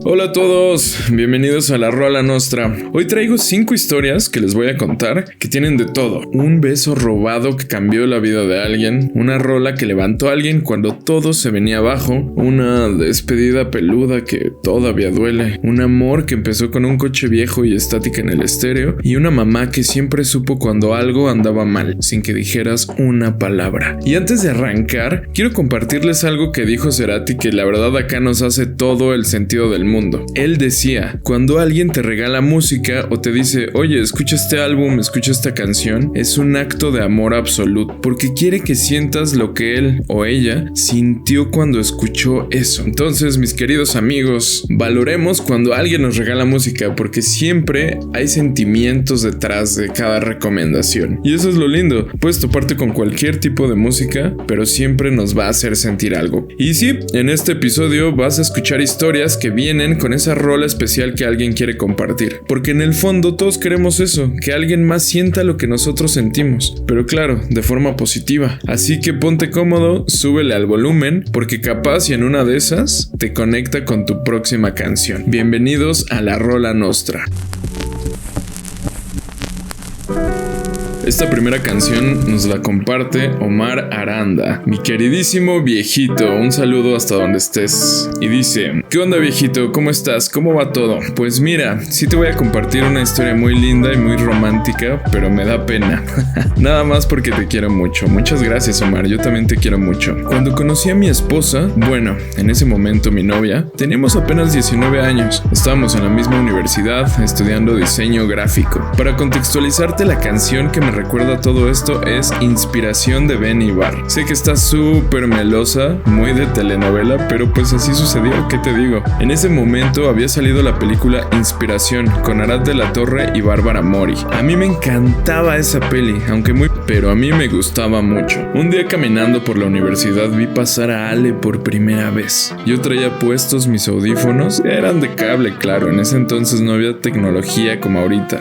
Hola a todos, bienvenidos a La Rola Nostra. Hoy traigo 5 historias que les voy a contar que tienen de todo. Un beso robado que cambió la vida de alguien, una rola que levantó a alguien cuando todo se venía abajo, una despedida peluda que todavía duele, un amor que empezó con un coche viejo y estática en el estéreo, y una mamá que siempre supo cuando algo andaba mal, sin que dijeras una palabra. Y antes de arrancar, quiero compartirles algo que dijo Cerati que la verdad acá nos hace todo el sentido del mundo. Él decía, cuando alguien te regala música o te dice, oye, escucha este álbum, escucha esta canción, es un acto de amor absoluto, porque quiere que sientas lo que él o ella sintió cuando escuchó eso. Entonces, mis queridos amigos, valoremos cuando alguien nos regala música, porque siempre hay sentimientos detrás de cada recomendación. Y eso es lo lindo, puedes toparte con cualquier tipo de música, pero siempre nos va a hacer sentir algo. Y sí, en este episodio vas a escuchar historias que vienen con esa rola especial que alguien quiere compartir, porque en el fondo todos queremos eso, que alguien más sienta lo que nosotros sentimos, pero claro, de forma positiva. Así que ponte cómodo, súbele al volumen, porque capaz y en una de esas te conecta con tu próxima canción. Bienvenidos a La Rola Nostra. Esta primera canción nos la comparte Omar Aranda, mi queridísimo viejito, un saludo hasta donde estés. Y dice, ¿qué onda viejito? ¿Cómo estás? ¿Cómo va todo? Pues mira, sí te voy a compartir una historia muy linda y muy romántica, pero me da pena. Nada más porque te quiero mucho. Muchas gracias Omar, yo también te quiero mucho. Cuando conocí a mi esposa, bueno, en ese momento mi novia, teníamos apenas 19 años. Estábamos en la misma universidad estudiando diseño gráfico. Para contextualizarte, la canción que me recuerda todo esto es Inspiración de Ben Ibar. Sé que está súper melosa, muy de telenovela, pero pues así sucedió, ¿qué te digo? En ese momento había salido la película Inspiración con Arad de la Torre y Bárbara Mori. A mí me encantaba esa peli, aunque pero a mí me gustaba mucho. Un día caminando por la universidad vi pasar a Ale por primera vez. Yo traía puestos mis audífonos, eran de cable, claro, en ese entonces no había tecnología como ahorita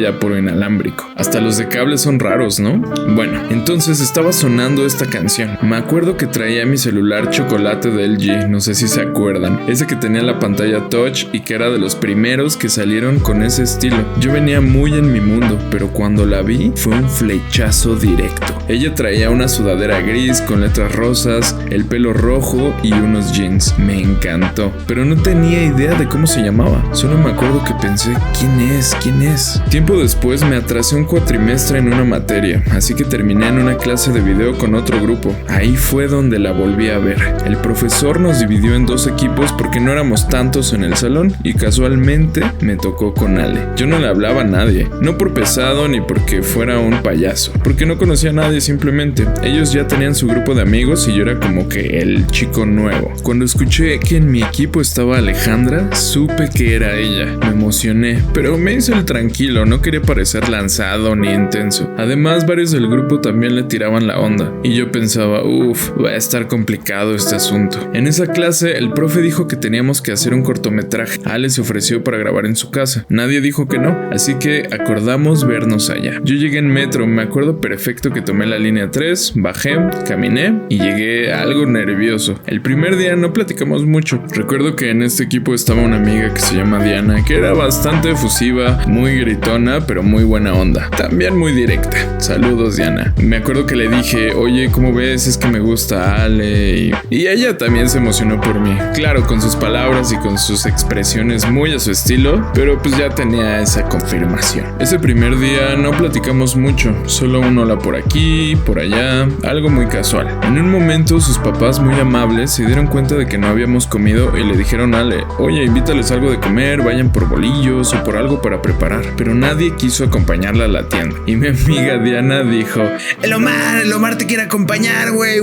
ya puro inalámbrico. Hasta los de cable son raros, ¿no? Bueno, entonces estaba sonando esta canción. Me acuerdo que traía mi celular chocolate de LG, no sé si se acuerdan. Ese que tenía la pantalla touch y que era de los primeros que salieron con ese estilo. Yo venía muy en mi mundo, pero cuando la vi fue un flechazo directo. Ella traía una sudadera gris con letras rosas, el pelo rojo y unos jeans. Me encantó, pero no tenía idea de cómo se llamaba. Solo me acuerdo que pensé, ¿quién es? Tiempo después me atrasé un cuatrimestre en una materia, así que terminé en una clase de video con otro grupo. Ahí fue donde la volví a ver. El profesor nos dividió en 2 equipos porque no éramos tantos en el salón y casualmente me tocó con Ale. Yo no le hablaba a nadie, no por pesado ni porque fuera un payaso, porque no conocía a nadie simplemente. Ellos ya tenían su grupo de amigos y yo era como que el chico nuevo. Cuando escuché que en mi equipo estaba Alejandra, supe que era ella. Me emocioné, pero me hice el tranquilo, no quería parecer lanzado ni intenso. Además, varios del grupo también le tiraban la onda y yo pensaba, va a estar complicado este asunto. En esa clase, el profe dijo que teníamos que hacer un cortometraje. Ale se ofreció para grabar en su casa. Nadie dijo que no, así que acordamos vernos allá. Yo llegué en metro, me acuerdo perfecto que tomé la línea 3, bajé, caminé y llegué algo nervioso. El primer día no platicamos mucho. Recuerdo que en este equipo estaba una amiga que se llama Diana, que era bastante efusiva, muy gritona, pero muy buena onda. También muy directa. Saludos Diana. Me acuerdo que le dije, oye, ¿cómo ves? Es que me gusta Ale. Y ella también se emocionó por mí. Claro, con sus palabras y con sus expresiones muy a su estilo, pero pues ya tenía esa confirmación. Ese primer día no platicamos mucho, solo un hola por aquí, por allá, algo muy casual. En un momento sus papás muy amables se dieron cuenta de que no habíamos comido y le dijeron a Ale, oye, invítales algo de comer, vayan por bolillos o por algo para preparar. Pero nadie quiso acompañarla a la tienda. Y mi amiga Diana dijo, el Omar te quiere acompañar, güey.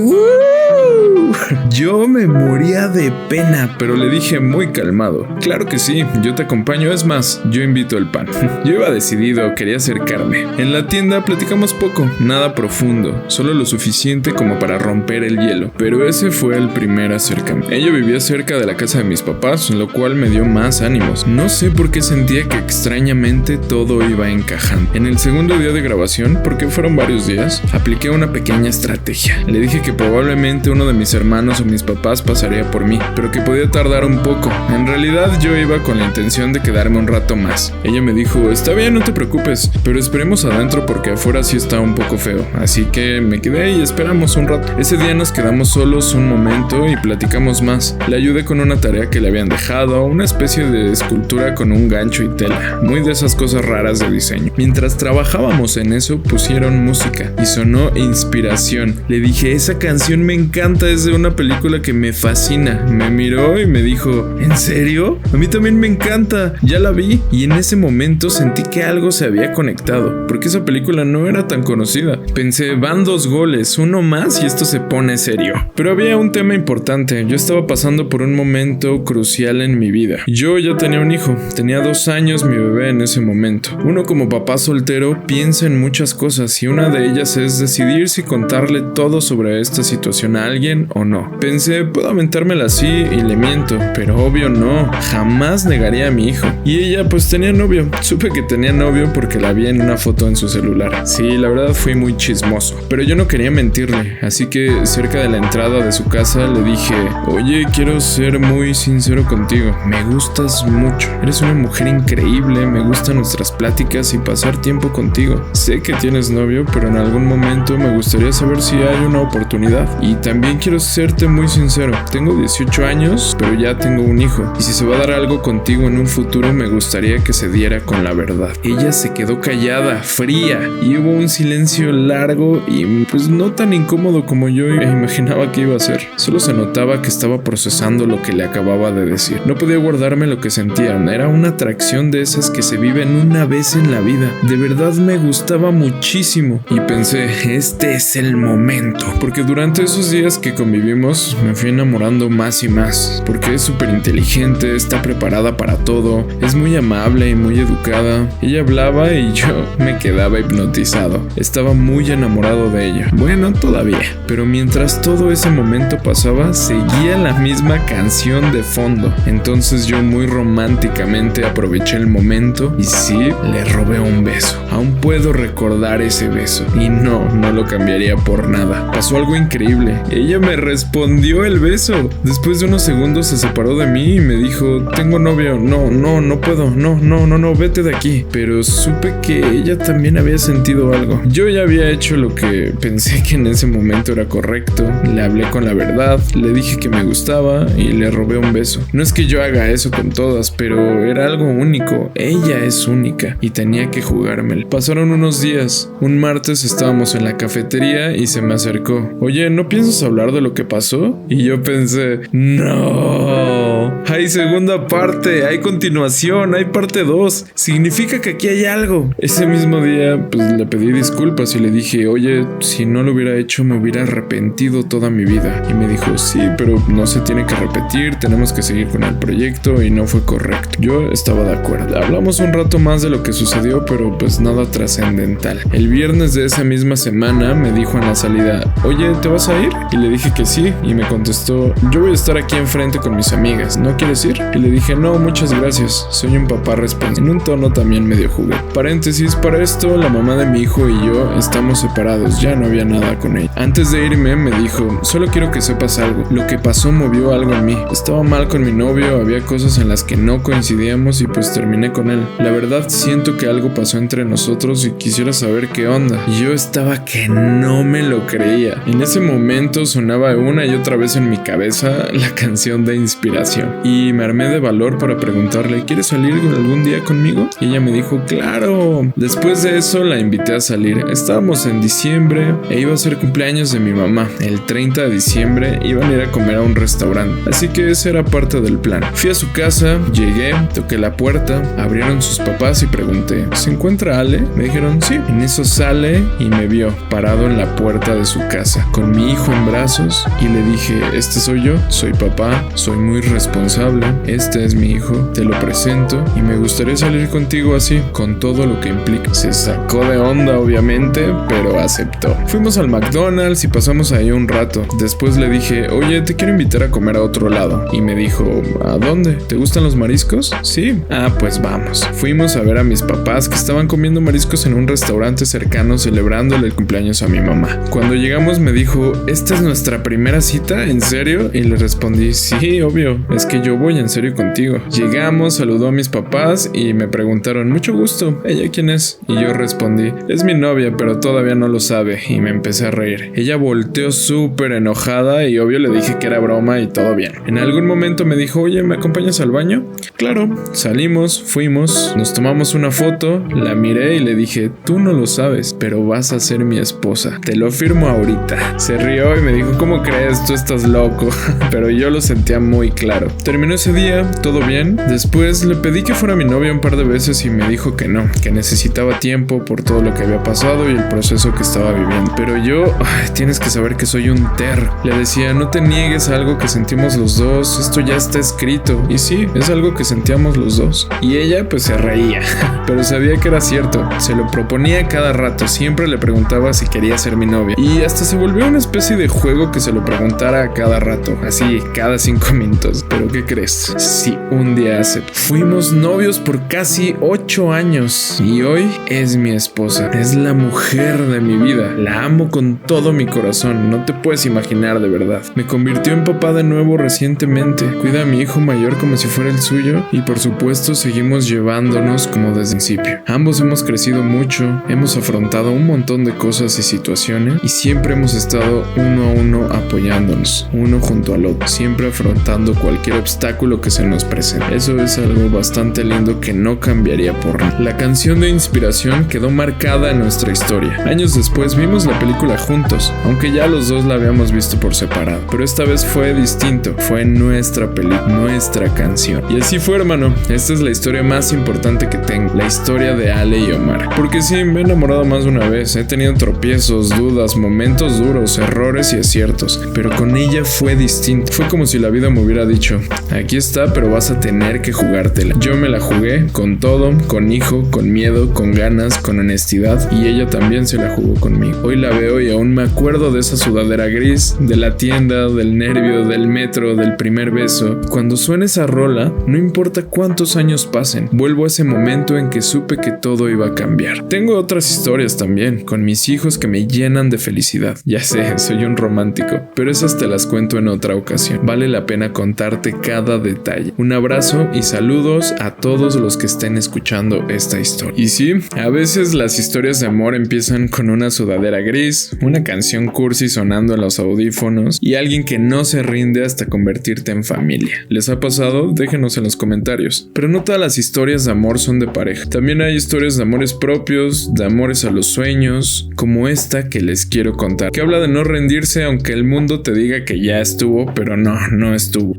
Yo me moría de pena, pero le dije muy calmado, claro que sí, yo te acompaño, es más, yo invito el pan. Yo iba decidido, quería acercarme. En la tienda platicamos poco, nada profundo, solo lo suficiente como para romper el hielo, pero ese fue el primer acercamiento. Ella vivía cerca de la casa de mis papás, lo cual me dio más ánimos. No sé por qué sentía que extrañamente todo iba encajando. En el segundo día de grabación, porque fueron varios días, apliqué una pequeña estrategia. Le dije que probablemente uno de mis hermanos hermanos o mis papás pasaría por mí, pero que podía tardar un poco. En realidad yo iba con la intención de quedarme un rato más. Ella me dijo, está bien, no te preocupes, pero esperemos adentro porque afuera sí está un poco feo. Así que me quedé y esperamos un rato. Ese día nos quedamos solos un momento y platicamos más. Le ayudé con una tarea que le habían dejado, una especie de escultura con un gancho y tela, muy de esas cosas raras de diseño. Mientras trabajábamos en eso, pusieron música y sonó Inspiración. Le dije, esa canción me encanta, es de una película que me fascina. Me miró y me dijo, ¿en serio? A mí también me encanta, ya la vi. Y en ese momento sentí que algo se había conectado, porque esa película no era tan conocida. Pensé, van 2 goles, uno más y esto se pone serio. Pero había un tema importante. Yo estaba pasando por un momento crucial en mi vida. Yo ya tenía un hijo, tenía 2 años mi bebé en ese momento. Uno como papá soltero piensa en muchas cosas y una de ellas es decidir si contarle todo sobre esta situación a alguien o no. Pensé, puedo aventármela así y le miento, pero obvio no, jamás negaría a mi hijo. Y ella pues tenía novio. Supe que tenía novio porque la vi en una foto en su celular. Sí, la verdad fui muy chismoso, pero yo no quería mentirle, así que cerca de la entrada de su casa le dije, oye, quiero ser muy sincero contigo, me gustas mucho, eres una mujer increíble, me gustan nuestras pláticas y pasar tiempo contigo. Sé que tienes novio, pero en algún momento me gustaría saber si hay una oportunidad. Y también quiero serte muy sincero, tengo 18 años, pero ya tengo un hijo, y si se va a dar algo contigo en un futuro me gustaría que se diera con la verdad. Ella se quedó callada, fría, y hubo un silencio largo y pues no tan incómodo como yo imaginaba que iba a ser. Solo se notaba que estaba procesando lo que le acababa de decir. No podía guardarme lo que sentía, era una atracción de esas que se viven una vez en la vida. De verdad me gustaba muchísimo y pensé, este es el momento, porque durante esos días que convivimos me fui enamorando más y más, porque es súper inteligente, está preparada para todo, es muy amable y muy educada. Ella hablaba y yo me quedaba hipnotizado. Estaba muy enamorado de ella. Bueno, todavía. Pero mientras todo ese momento pasaba, seguía la misma canción de fondo. Entonces yo muy románticamente aproveché el momento y sí, le robé un beso. Aún puedo recordar ese beso y no lo cambiaría por nada. Pasó algo increíble. Ella me respondió el beso. Después de unos segundos se separó de mí y me dijo, tengo novio, no puedo, no, vete de aquí. Pero supe que ella también había sentido algo. Yo ya había hecho lo que pensé que en ese momento era correcto. Le hablé con la verdad, le dije que me gustaba y le robé un beso. No es que yo haga eso con todas, pero era algo único. Ella es única y tenía que jugármela. Pasaron unos días. Un martes estábamos en la cafetería y se me acercó. Oye, ¿no piensas hablar de lo que pasó? Y yo pensé, no, hay segunda parte, hay continuación, hay parte 2. Significa que aquí hay algo. Ese mismo día, pues le pedí disculpas y le dije, oye, si no lo hubiera hecho me hubiera arrepentido toda mi vida. Y me dijo, sí, pero no se tiene que repetir, tenemos que seguir con el proyecto y no fue correcto. Yo estaba de acuerdo. Hablamos un rato más de lo que sucedió, pero pues nada trascendental. El viernes de esa misma semana me dijo en la salida, oye, ¿te vas a ir? Y le dije que sí, y me contestó, yo voy a estar aquí enfrente con mis amigas, ¿no quieres ir? Y le dije, no, muchas gracias, soy un papá responsable. En un tono también medio juguete. Paréntesis, para esto, la mamá de mi hijo y yo estamos separados, ya no había nada con ella. Antes de irme me dijo, solo quiero que sepas algo, lo que pasó movió algo en mí. Estaba mal con mi novio, había cosas en las que no coincidíamos y pues terminé con él. La verdad siento que algo pasó entre nosotros y quisiera saber qué onda. Y yo estaba que no me lo creía. En ese momento sonaba una y otra vez en mi cabeza la canción de Inspiración. Y me armé de valor para preguntarle, ¿quieres salir algún día conmigo? Y ella me dijo, claro. Después de eso la invité a salir. Estábamos en diciembre e iba a ser cumpleaños de mi mamá. El 30 de diciembre iban a ir a comer a un restaurante, así que esa era parte del plan. Fui a su casa, llegué, toqué la puerta, abrieron sus papás y pregunté, ¿se encuentra Ale? Me dijeron sí. En eso sale y me vio parado en la puerta de su casa con mi hijo en brazos y le dije, este soy yo, soy papá, soy muy responsable, este es mi hijo, te lo presento y me gustaría salir contigo así, con todo lo que implica. Se sacó de onda obviamente, pero aceptó. Fuimos al McDonald's y pasamos ahí un rato. Después le dije, oye, te quiero invitar a comer a otro lado. Y me dijo, ¿a dónde? ¿Te gustan los mariscos? Sí. Ah, pues vamos. Fuimos a ver a mis papás que estaban comiendo mariscos en un restaurante cercano celebrándole el cumpleaños a mi mamá. Cuando llegamos me dijo, esta es nuestra primera primera cita? ¿En serio? Y le respondí, sí, obvio, es que yo voy en serio contigo. Llegamos, saludó a mis papás y me preguntaron, mucho gusto, ¿ella quién es? Y yo respondí, es mi novia, pero todavía no lo sabe, y me empecé a reír. Ella volteó súper enojada y obvio le dije que era broma y todo bien. En algún momento me dijo, oye, ¿me acompañas al baño? Claro, salimos, fuimos, nos tomamos una foto, la miré y le dije, tú no lo sabes, pero vas a ser mi esposa. Te lo firmo ahorita. Se rió y me dijo, ¿cómo crees? Tú estás loco. Pero yo lo sentía muy claro. Terminó ese día, todo bien. Después le pedí que fuera mi novia un par de veces y me dijo que no, que necesitaba tiempo por todo lo que había pasado y el proceso que estaba viviendo. Pero yo, tienes que saber que soy un terco. Le decía, no te niegues a algo que sentimos los dos, esto ya está escrito. Y sí, es algo que sentíamos los dos. Y ella pues se reía, pero sabía que era cierto. Se lo proponía cada rato, siempre le preguntaba si quería ser mi novia. Y hasta se volvió una especie de juego que se lo preguntara a cada rato, así, cada 5 minutos. Pero ¿qué crees? Sí, un día aceptó. Fuimos novios por casi 8 años y hoy es mi esposa. Es la mujer de mi vida. La amo con todo mi corazón, no te puedes imaginar de verdad. Me convirtió en papá de nuevo recientemente. Cuida a mi hijo mayor como si fuera el suyo y por supuesto seguimos llevándonos como desde el principio. Ambos hemos crecido mucho, hemos afrontado un montón de cosas y situaciones y siempre hemos estado uno a uno apoyándonos, uno junto al otro, siempre afrontando cualquier obstáculo que se nos presente. Eso es algo bastante lindo que no cambiaría por nada. La canción de inspiración quedó marcada en nuestra historia. Años después vimos la película juntos, aunque ya los dos la habíamos visto por separado, pero esta vez fue distinto, fue nuestra película, nuestra canción. Y así fue, hermano. Esta es la historia más importante que tengo, la historia de Ale y Omar. Porque sí, me he enamorado más de una vez, he tenido tropiezos, dudas, momentos duros, errores y aciertos, pero con ella fue distinto. Fue como si la vida me hubiera dicho, aquí está, pero vas a tener que jugártela. Yo me la jugué con todo, con hijo, con miedo, con ganas, con honestidad, y ella también se la jugó conmigo. Hoy la veo y aún me acuerdo de esa sudadera gris, de la tienda, del nervio, del metro, del primer beso. Cuando suena esa rola, no importa cuántos años pasen, vuelvo a ese momento en que supe que todo iba a cambiar. Tengo otras historias también, con mis hijos que me llenan de felicidad. Ya sé, soy un romántico, pero esas te las cuento en otra ocasión. Vale la pena contarte cada detalle. Un abrazo y saludos a todos los que estén escuchando esta historia. Y sí, a veces las historias de amor empiezan con una sudadera gris, una canción cursi sonando en los audífonos y alguien que no se rinde hasta convertirte en familia. ¿Les ha pasado? Déjenos en los comentarios. Pero no todas las historias de amor son de pareja. También hay historias de amores propios, de amores a los sueños, como esta que les quiero contar, que habla de no rendirse aunque el mundo te diga que ya estuvo, pero no estuvo.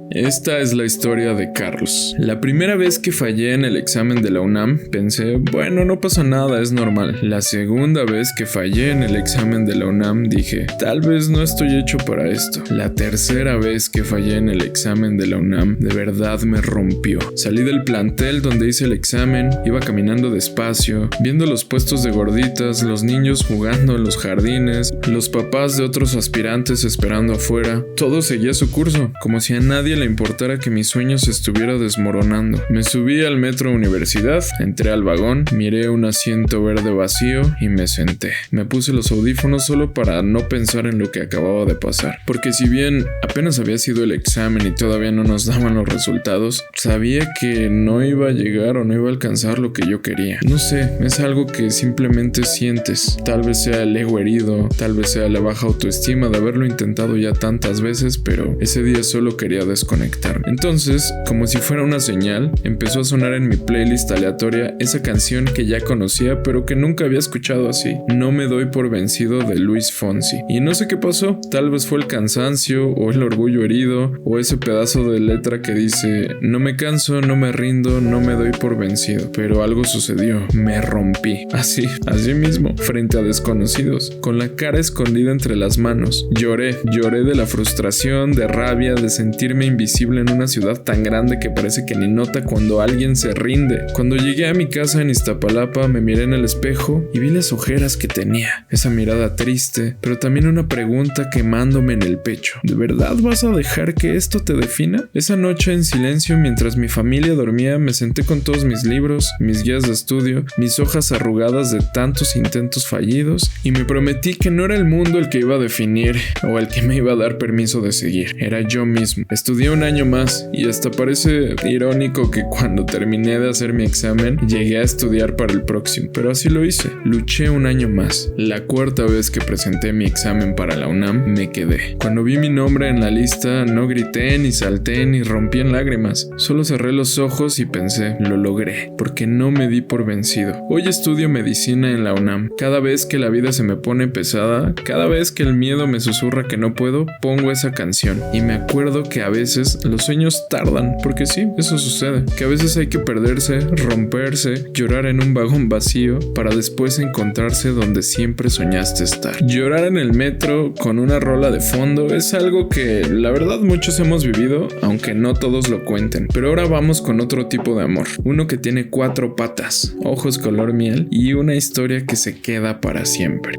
Esta es la historia de Carlos. La primera vez que fallé en el examen de la UNAM, pensé, bueno, no pasa nada, es normal. La segunda vez que fallé en el examen de la UNAM, dije, tal vez no estoy hecho para esto. La tercera vez que fallé en el examen de la UNAM, de verdad me rompió. Salí del plantel donde hice el examen, iba caminando despacio, viendo los puestos de gorditas, los niños jugando en los jardines, los papás de otros aspirantes esperando afuera. Todo seguía su curso, como si a nadie le importara que mi sueño se estuviera desmoronando. Me subí al metro Universidad, entré al vagón, miré un asiento verde vacío y me senté. Me puse los audífonos solo para no pensar en lo que acababa de pasar, porque si bien apenas había sido el examen y todavía no nos daban los resultados, sabía que no iba a llegar o no iba a alcanzar lo que yo quería. No sé, es algo que simplemente sientes. Tal vez sea el ego herido, tal vez sea la baja autoestima de haberlo intentado ya tantas veces, pero ese día solo quería desconectarme. Entonces, como si fuera una señal, empezó a sonar en mi playlist aleatoria esa canción que ya conocía pero que nunca había escuchado así. No me doy por vencido, de Luis Fonsi. Y no sé qué pasó, tal vez fue el cansancio o el orgullo herido o ese pedazo de letra que dice, no me canso, no me rindo, no me doy por vencido. Pero algo sucedió, me rompí. Así mismo, frente a desconocidos, con la cara escondida entre las manos. Lloré de la frustración, de rabia, de sentirme invisible invisible en una ciudad tan grande que parece que ni nota cuando alguien se rinde. Cuando llegué a mi casa en Iztapalapa, me miré en el espejo y vi las ojeras que tenía. Esa mirada triste, pero también una pregunta quemándome en el pecho. ¿De verdad vas a dejar que esto te defina? Esa noche en silencio, mientras mi familia dormía, me senté con todos mis libros, mis guías de estudio, mis hojas arrugadas de tantos intentos fallidos, y me prometí que no era el mundo el que iba a definir o el que me iba a dar permiso de seguir. Era yo mismo. Estudié un año más y hasta parece irónico que cuando terminé de hacer mi examen llegué a estudiar para el próximo, pero así lo hice. Luché un año más. La cuarta vez que presenté mi examen para la UNAM me quedé. Cuando vi mi nombre en la lista no grité ni salté ni rompí en lágrimas. Solo cerré los ojos y pensé, lo logré, porque no me di por vencido. Hoy estudio medicina en la UNAM. Cada vez que la vida se me pone pesada, cada vez que el miedo me susurra que no puedo, pongo esa canción y me acuerdo que a veces los sueños tardan, porque sí, eso sucede, que a veces hay que perderse, romperse, llorar en un vagón vacío para después encontrarse donde siempre soñaste estar. Llorar en el metro con una rola de fondo es algo que la verdad muchos hemos vivido, aunque no todos lo cuenten. Pero ahora vamos con otro tipo de amor, uno que tiene 4 patas, ojos color miel y una historia que se queda para siempre.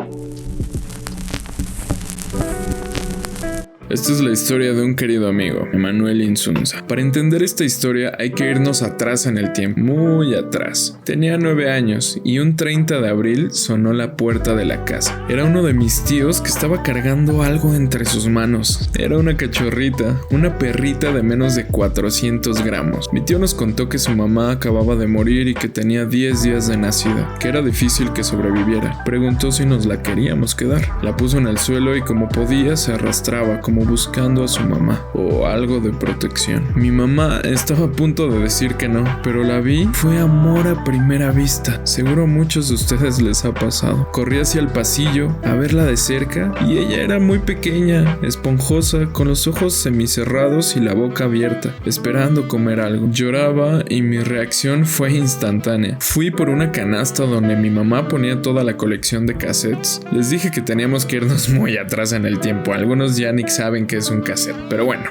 Esta es la historia de un querido amigo, Emanuel Insunza. Para entender esta historia hay que irnos atrás en el tiempo, muy atrás. Tenía 9 años y un 30 de abril sonó la puerta de la casa. Era uno de mis tíos que estaba cargando algo entre sus manos. Era una cachorrita, una perrita de menos de 400 gramos. Mi tío nos contó que su mamá acababa de morir y que tenía 10 días de nacida, que era difícil que sobreviviera. Preguntó si nos la queríamos quedar. La puso en el suelo y como podía se arrastraba como buscando a su mamá o algo de protección. Mi mamá estaba a punto de decir que no, pero la vi. Fue amor a primera vista. Seguro a muchos de ustedes les ha pasado. Corrí hacia el pasillo a verla de cerca y ella era muy pequeña, esponjosa, con los ojos semicerrados y la boca abierta, esperando comer algo. Lloraba y mi reacción fue instantánea. Fui por una canasta donde mi mamá ponía toda la colección de cassettes. Les dije que teníamos que irnos muy atrás en el tiempo. Algunos ya ni saben que es un cassette, pero bueno.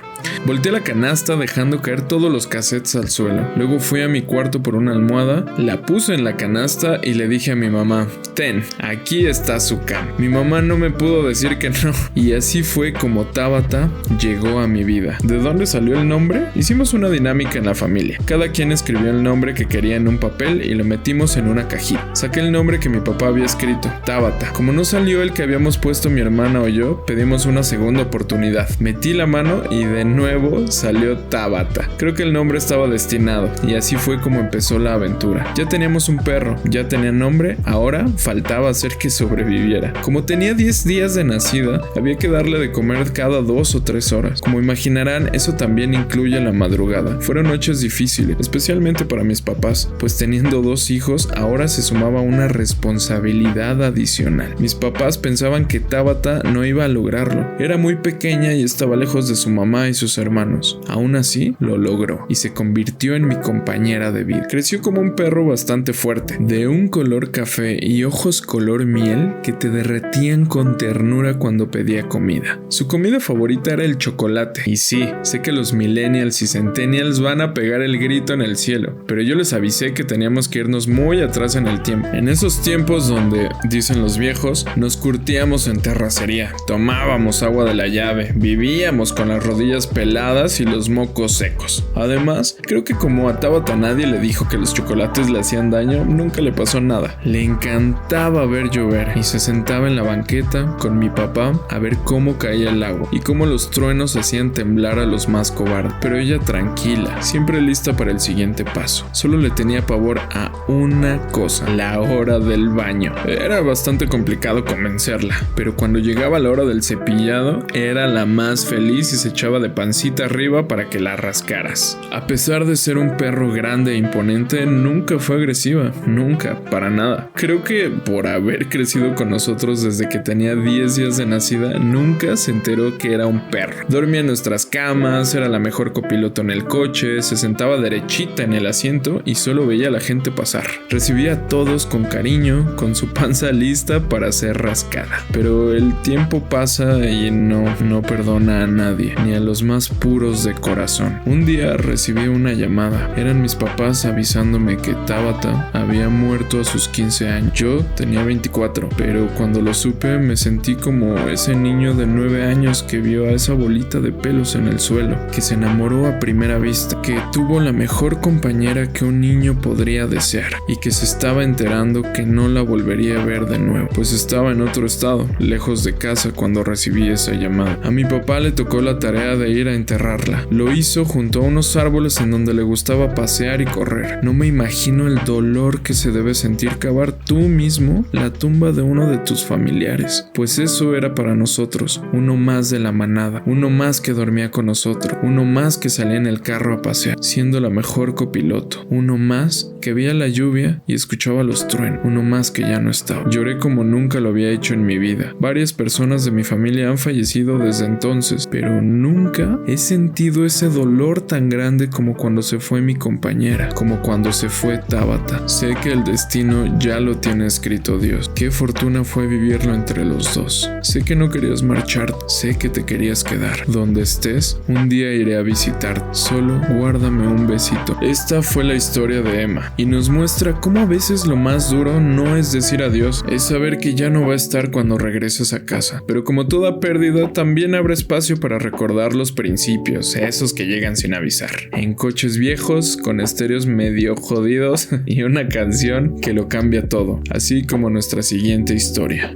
Volteé la canasta dejando caer todos los cassettes al suelo. Luego fui a mi cuarto por una almohada, la puse en la canasta y le dije a mi mamá, ten, aquí está su cama. Mi mamá no me pudo decir que no. Y así fue como Tabata llegó a mi vida. ¿De dónde salió el nombre? Hicimos una dinámica en la familia. Cada quien escribió el nombre que quería en un papel y lo metimos en una cajita. Saqué el nombre que mi papá había escrito, Tabata. Como no salió el que habíamos puesto mi hermana o yo, pedimos una segunda oportunidad. Metí la mano y de nuevo salió Tabata. Creo que el nombre estaba destinado y así fue como empezó la aventura. Ya teníamos un perro, ya tenía nombre, ahora faltaba hacer que sobreviviera. Como tenía 10 días de nacida, había que darle de comer cada 2 o 3 horas. Como imaginarán, eso también incluye la madrugada. Fueron noches difíciles, especialmente para mis papás, pues teniendo 2 hijos, ahora se sumaba una responsabilidad adicional. Mis papás pensaban que Tabata no iba a lograrlo. Era muy pequeña y estaba lejos de su mamá y sus hermanos. Aún así, lo logró y se convirtió en mi compañera de vida. Creció como un perro bastante fuerte, de un color café y ojos color miel que te derretían con ternura cuando pedía comida. Su comida favorita era el chocolate. Y sí, sé que los millennials y centennials van a pegar el grito en el cielo, pero yo les avisé que teníamos que irnos muy atrás en el tiempo. En esos tiempos donde, dicen los viejos, nos curtíamos en terracería, tomábamos agua de la llave, vivíamos con las rodillas peladas y los mocos secos. Además, creo que como a Tabata nadie le dijo que los chocolates le hacían daño, nunca le pasó nada. Le encantaba ver llover y se sentaba en la banqueta con mi papá a ver cómo caía el agua y cómo los truenos hacían temblar a los más cobardes. Pero ella tranquila, siempre lista para el siguiente paso. Solo le tenía pavor a una cosa, la hora del baño. Era bastante complicado convencerla, pero cuando llegaba la hora del cepillado, era la más feliz y se echaba de pancita arriba para que la rascaras. A pesar de ser un perro grande e imponente, nunca fue agresiva, nunca, para nada. Creo que por haber crecido con nosotros desde que tenía 10 días de nacida, nunca se enteró que era un perro. Dormía en nuestras camas, era la mejor copiloto en el coche, se sentaba derechita en el asiento y solo veía a la gente pasar. Recibía a todos con cariño, con su panza lista para ser rascada. Pero el tiempo pasa y no perdona a nadie, ni a los más puros de corazón. Un día recibí una llamada. Eran mis papás avisándome que Tabata había muerto a sus 15 años. Yo tenía 24, pero cuando lo supe me sentí como ese niño de 9 años que vio a esa bolita de pelos en el suelo, que se enamoró a primera vista, que tuvo la mejor compañera que un niño podría desear y que se estaba enterando que no la volvería a ver de nuevo, pues estaba en otro estado, lejos de casa cuando recibí esa llamada. A mi papá le tocó la tarea de ir a enterrarla. Lo hizo junto a unos árboles en donde le gustaba pasear y correr. No me imagino el dolor que se debe sentir cavar tú mismo la tumba de uno de tus familiares, pues eso era para nosotros, uno más de la manada, uno más que dormía con nosotros, uno más que salía en el carro a pasear, siendo la mejor copiloto, uno más que veía la lluvia y escuchaba los truenos, uno más que ya no estaba. Lloré como nunca lo había hecho en mi vida. Varias personas de mi familia han fallecido desde entonces, pero nunca he sentido ese dolor tan grande como cuando se fue mi compañera, como cuando se fue Tabata. Sé que el destino ya lo tiene escrito Dios. Qué fortuna fue vivirlo entre los dos. Sé que no querías marcharte, sé que te querías quedar. Donde estés, un día iré a visitarte. Solo guárdame un besito. Esta fue la historia de Emma y nos muestra cómo a veces lo más duro no es decir adiós, es saber que ya no va a estar cuando regreses a casa. Pero como toda pérdida, también abre espacio para recordar los principios, esos que llegan sin avisar. En coches viejos, con estéreos medio jodidos y una canción que lo cambia todo, así como nuestra siguiente historia.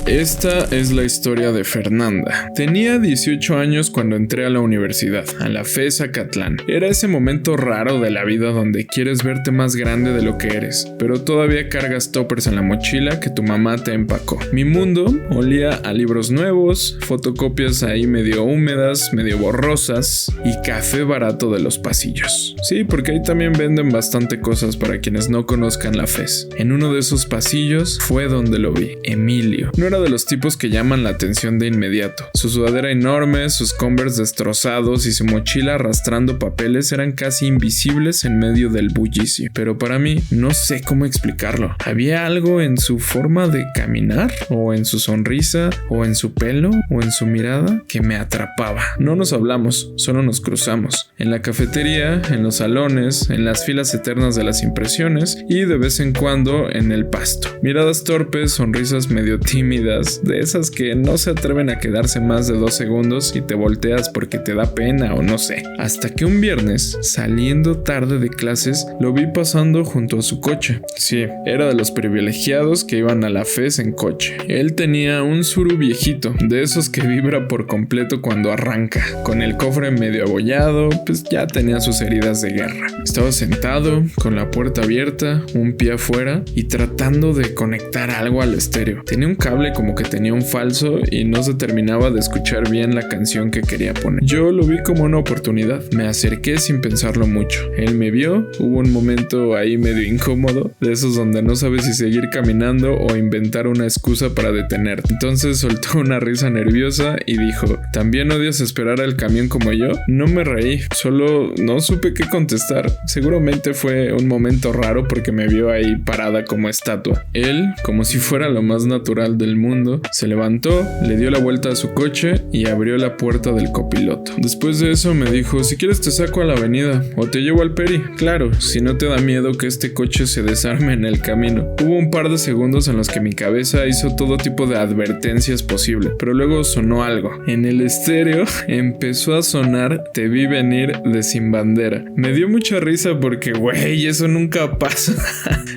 Esta es la historia de Fernanda. Tenía 18 años cuando entré a la universidad, a la FES Acatlán. Era ese momento raro de la vida donde quieres verte más grande de lo que eres, pero todavía cargas toppers en la mochila que tu mamá te empacó. Mi mundo olía a libros nuevos, fotocopias ahí medio húmedas, medio borrosas y café barato de los pasillos. Sí, porque ahí también venden bastante cosas para quienes no conozcan la FES. En uno de esos pasillos fue donde lo vi, Emilio. No era de los tipos que llaman la atención de inmediato. Su sudadera enorme, sus Converse destrozados y su mochila arrastrando papeles eran casi invisibles en medio del bullicio. Pero para mí, no sé cómo explicarlo. Había algo en su forma de caminar, o en su sonrisa, o en su pelo, o en su mirada, que me atrapaba. No nos hablamos, solo nos cruzamos. En la cafetería, en los salones, en las filas eternas de las impresiones y de vez en cuando en el pasto. Miradas torpes, sonrisas medio tímidas, de esas que no se atreven a quedarse más de 2 segundos y te volteas porque te da pena o no sé. Hasta que un viernes, saliendo tarde de clases, lo vi pasando junto a su coche. Sí, era de los privilegiados que iban a la FES en coche. Él tenía un Tsuru viejito, de esos que vibra por completo cuando arranca. Con el cofre medio abollado, pues ya tenía sus heridas de guerra. Estaba sentado, con la puerta abierta, un pie afuera y tratando de conectar algo al estéreo. Tenía un cable como que tenía un falso y no se terminaba de escuchar bien la canción que quería poner. Yo lo vi como una oportunidad. Me acerqué sin pensarlo mucho. Él me vio, hubo un momento ahí medio incómodo, de esos donde no sabes si seguir caminando o inventar una excusa para detenerte. Entonces soltó una risa nerviosa y dijo: ¿también odias esperar al camión como yo? No me reí, solo no supe qué contestar. Seguramente fue un momento raro porque me vio ahí parada como estatua. Él, como si fuera lo más natural del mundo, se levantó, le dio la vuelta a su coche y abrió la puerta del copiloto. Después de eso me dijo: si quieres te saco a la avenida o te llevo al Peri. Claro, si no te da miedo que este coche se desarme en el camino. Hubo un par de segundos en los que mi cabeza hizo todo tipo de advertencias posibles, pero luego sonó algo. En el estéreo empezó a sonar Te vi venir de Sin Bandera. Me dio mucha risa porque, güey, eso nunca pasa.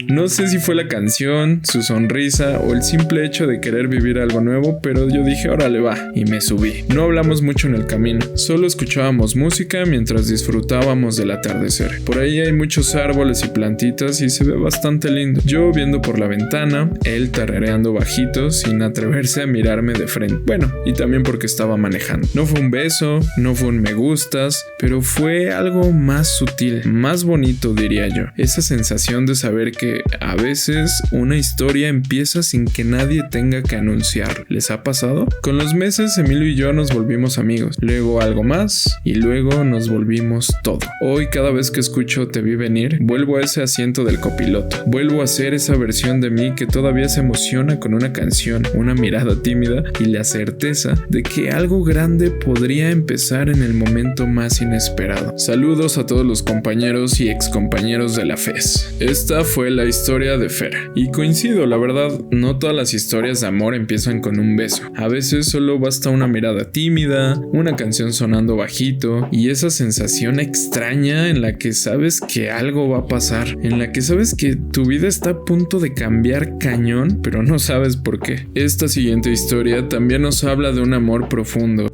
No sé si fue la canción, su sonrisa o el simple hecho de querer vivir algo nuevo, pero yo dije: órale va, y me subí. No hablamos mucho en el camino, solo escuchábamos música mientras disfrutábamos del atardecer. Por ahí hay muchos árboles y plantitas y se ve bastante lindo. Yo viendo por la ventana, él tarareando bajito sin atreverse a mirarme de frente. Bueno, y también porque estaba manejando. No fue un beso, no fue un me gustas, pero fue algo más sutil, más bonito diría yo. Esa sensación de saber que a veces una historia empieza sin que nadie tenga tenga que anunciar. ¿Les ha pasado? Con los meses, Emilio y yo nos volvimos amigos, luego algo más y luego nos volvimos todo. Hoy cada vez que escucho Te vi venir, vuelvo a ese asiento del copiloto. Vuelvo a ser esa versión de mí que todavía se emociona con una canción, una mirada tímida y la certeza de que algo grande podría empezar en el momento más inesperado. Saludos a todos los compañeros y excompañeros de la FES. Esta fue la historia de Fer. Y coincido, la verdad, no todas las historias de amor empiezan con un beso. A veces solo basta una mirada tímida, una canción sonando bajito y esa sensación extraña en la que sabes que algo va a pasar, en la que sabes que tu vida está a punto de cambiar cañón, pero no sabes por qué. Esta siguiente historia también nos habla de un amor profundo.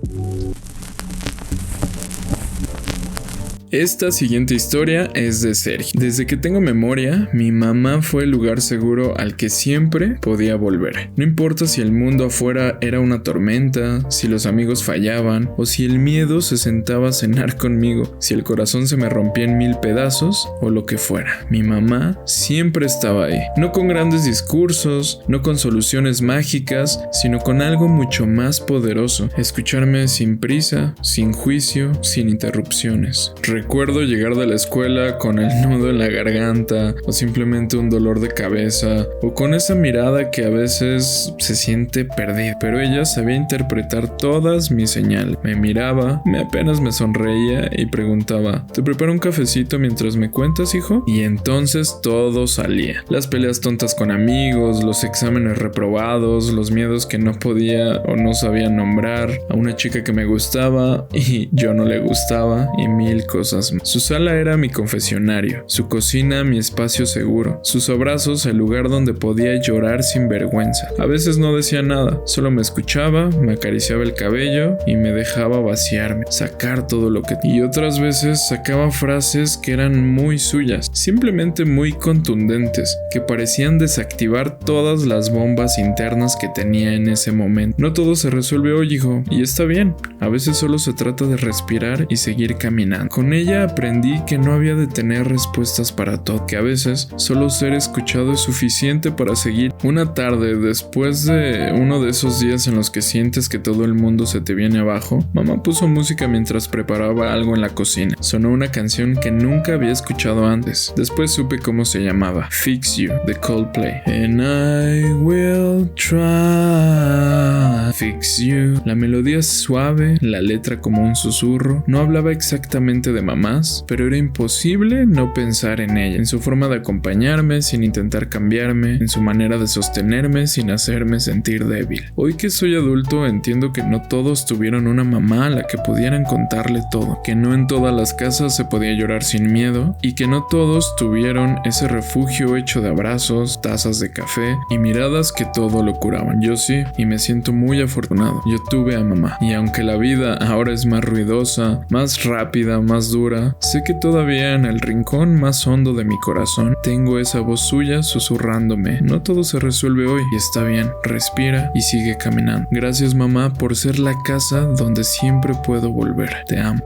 Esta siguiente historia es de Sergio. Desde que tengo memoria, mi mamá fue el lugar seguro al que siempre podía volver. No importa si el mundo afuera era una tormenta, si los amigos fallaban o si el miedo se sentaba a cenar conmigo, si el corazón se me rompía en 1000 pedazos o lo que fuera. Mi mamá siempre estaba ahí. No con grandes discursos, no con soluciones mágicas, sino con algo mucho más poderoso. Escucharme sin prisa, sin juicio, sin interrupciones. Recuerdo llegar de la escuela con el nudo en la garganta o simplemente un dolor de cabeza o con esa mirada que a veces se siente perdida, pero ella sabía interpretar todas mis señales. Me miraba, apenas me sonreía y preguntaba: ¿te preparo un cafecito mientras me cuentas, hijo? Y entonces todo salía. Las peleas tontas con amigos, los exámenes reprobados, los miedos que no podía o no sabía nombrar, a una chica que me gustaba y yo no le gustaba y 1000 cosas. Su sala era mi confesionario, su cocina mi espacio seguro, sus abrazos el lugar donde podía llorar sin vergüenza. A veces no decía nada, solo me escuchaba, me acariciaba el cabello y me dejaba vaciarme, sacar todo lo que... Y otras veces sacaba frases que eran muy suyas, simplemente muy contundentes, que parecían desactivar todas las bombas internas que tenía en ese momento. No todo se resuelve hoy, hijo, y está bien. A veces solo se trata de respirar y seguir caminando. Con ella aprendí que no había de tener respuestas para todo, que a veces solo ser escuchado es suficiente para seguir. Una tarde, después de uno de esos días en los que sientes que todo el mundo se te viene abajo, mamá puso música mientras preparaba algo en la cocina. Sonó una canción que nunca había escuchado antes. Después supe cómo se llamaba: Fix You, de Coldplay. And I will try fix you. La melodía suave, la letra como un susurro. No hablaba exactamente de mamás, pero era imposible no pensar en ella, en su forma de acompañarme sin intentar cambiarme, en su manera de sostenerme sin hacerme sentir débil. Hoy que soy adulto entiendo que no todos tuvieron una mamá a la que pudieran contarle todo, que no en todas las casas se podía llorar sin miedo y que no todos tuvieron ese refugio hecho de abrazos, tazas de café y miradas que todo lo curaban. Yo sí, y me siento muy afortunado. Yo tuve a mamá, y aunque la vida ahora es más ruidosa, más rápida, más dura, sé que todavía en el rincón más hondo de mi corazón tengo esa voz suya susurrándome: no todo se resuelve hoy y está bien, respira y sigue caminando. Gracias, mamá, por ser la casa donde siempre puedo volver. Te amo.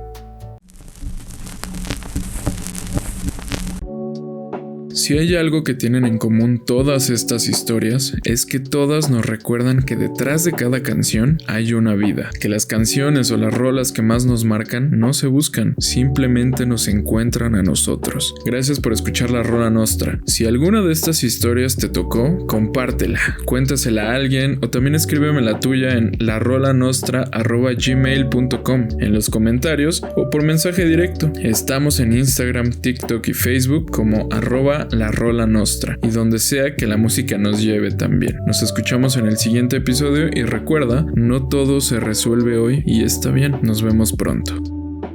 Si hay algo que tienen en común todas estas historias, es que todas nos recuerdan que detrás de cada canción hay una vida, que las canciones o las rolas que más nos marcan no se buscan, simplemente nos encuentran a nosotros. Gracias por escuchar La Rola Nostra. Si alguna de estas historias te tocó, compártela, cuéntasela a alguien o también escríbeme la tuya en larolanostra@gmail.com, en los comentarios o por mensaje directo. Estamos en Instagram, TikTok y Facebook como @La Rola Nostra, y donde sea que la música nos lleve también. Nos escuchamos en el siguiente episodio y recuerda, no todo se resuelve hoy y está bien. Nos vemos pronto.